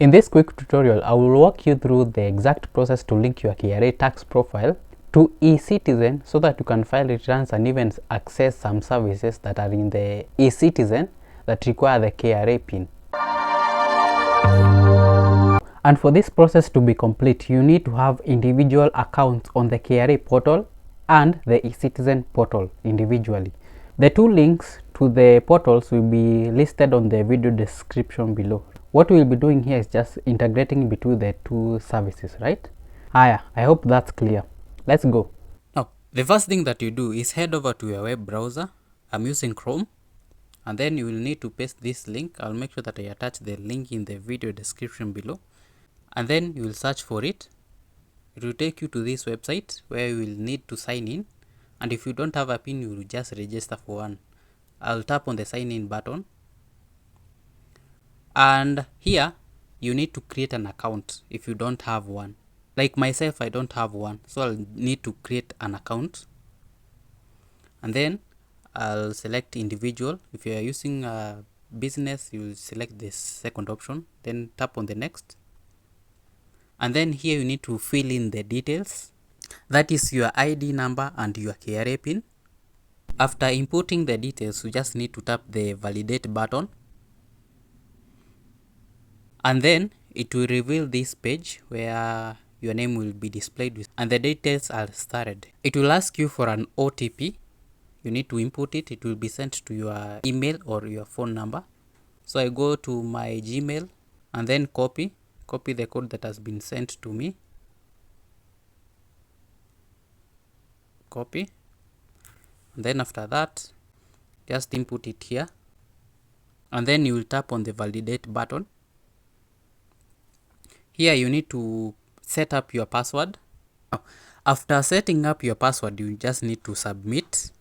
In this quick tutorial, I will walk you through the exact process to link your KRA tax profile to eCitizen so that you can file returns and even access some services that are in the eCitizen that require the KRA PIN. And for this process to be complete, you need to have individual accounts on the KRA portal and the eCitizen portal individually. The two links to the portals will be listed on the video description below. What we'll be doing here is just integrating between the two services, right? I hope that's clear. Let's go. Now, the first thing that you do is head over to your web browser. I'm using Chrome. And then you will need to paste this link. I'll make sure that I attach the link in the video description below. And then you will search for it. It will take you to this website where you will need to sign in. And if you don't have a PIN, you will just register for one. I'll tap on the sign in button. And here you need to create an account if you don't have one. Like myself, I don't have one, so I'll need to create an account. And then I'll select individual. If you are using a business, you will select this second option, then tap on the next. And then here you need to fill in the details. That is your ID number and your KRA PIN. After inputting the details, you just need to tap the validate button. And then it will reveal this page where your name will be displayed with, and the details are started. It will ask you for an OTP. You need to input it. It will be sent to your email or your phone number. So I go to my Gmail and then copy the code that has been sent to me. Copy. And then after that, just input it here. And then you will tap on the validate button. Here you need to set up your password. After setting up your password, you just need to submit.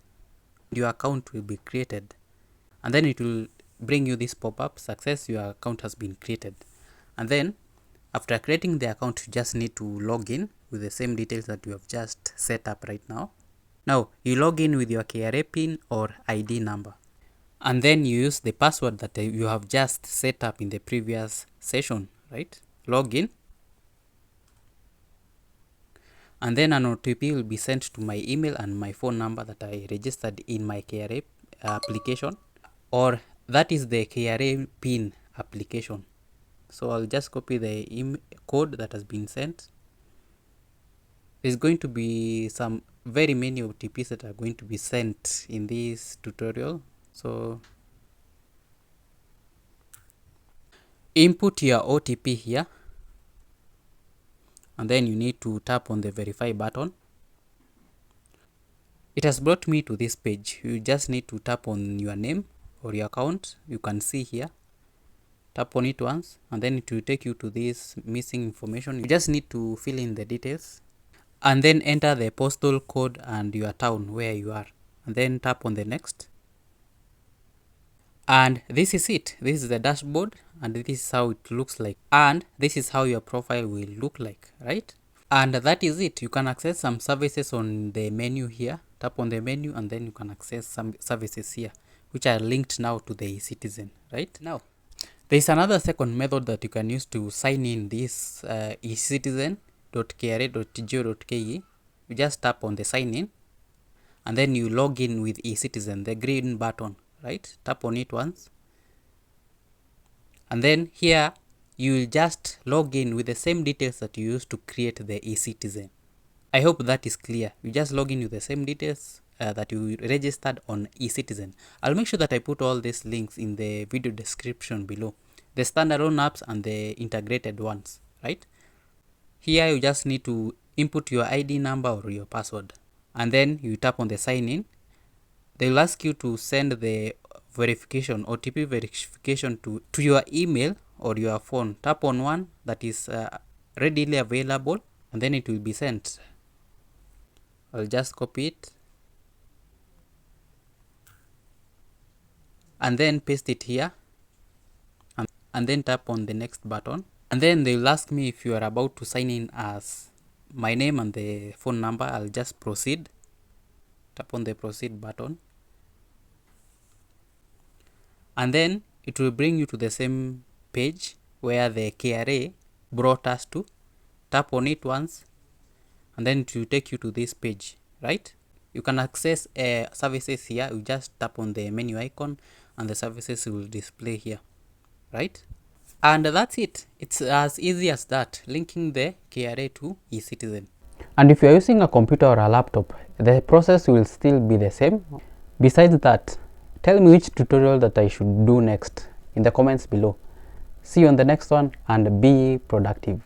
Your account will be created. And then it will bring you this pop-up, success, your account has been created. And then after creating the account, you just need to log in with the same details that you have just set up right now. Now you log in with your KRA PIN or ID number. And then you use the password that you have just set up in the previous session, right? Log in. And then an OTP will be sent to my email and my phone number that I registered in my KRA application, or that is the KRA PIN application. So I'll just copy the code that has been sent. There's going to be some very many OTPs that are going to be sent in this tutorial. So input your OTP here. And then you need to tap on the verify button. It has brought me to this page. You just need to tap on your name or your account. You can see here. Tap on it once and then it will take you to this missing information. You just need to fill in the details and then enter the postal code and your town where you are. And then tap on the next. And this is it. This is the dashboard and this is how it looks like. And this is how your profile will look like, right? And that is it. You can access some services on the menu here. Tap on the menu and then you can access some services here, which are linked now to the eCitizen, right? Now, there is another second method that you can use to sign in this ecitizen.kra.go.ke. You just tap on the sign in and then you log in with eCitizen, the green button, right? Tap on it once. And then here you will just log in with the same details that you used to create the eCitizen. I hope that is clear. You just log in with the same details that you registered on eCitizen. I'll make sure that I put all these links in the video description below. The standalone apps and the integrated ones, right? Here you just need to input your ID number or your password. And then you tap on the sign in. They'll ask you to send the verification, OTP verification to your email or your phone. Tap on one that is readily available and then it will be sent. I'll just copy it and then paste it here and then tap on the next button. And then they'll ask me if you are about to sign in as my name and the phone number. I'll just proceed. Tap on the proceed button. And then it will bring you to the same page where the KRA brought us to. Tap on it once and then it will take you to this page, right? You can access services here. You just tap on the menu icon and the services will display here, right? And that's it. It's as easy as that, linking the KRA to eCitizen. And if you're using a computer or a laptop, the process will still be the same. Besides that, tell me which tutorial that I should do next in the comments below. See you on the next one and be productive.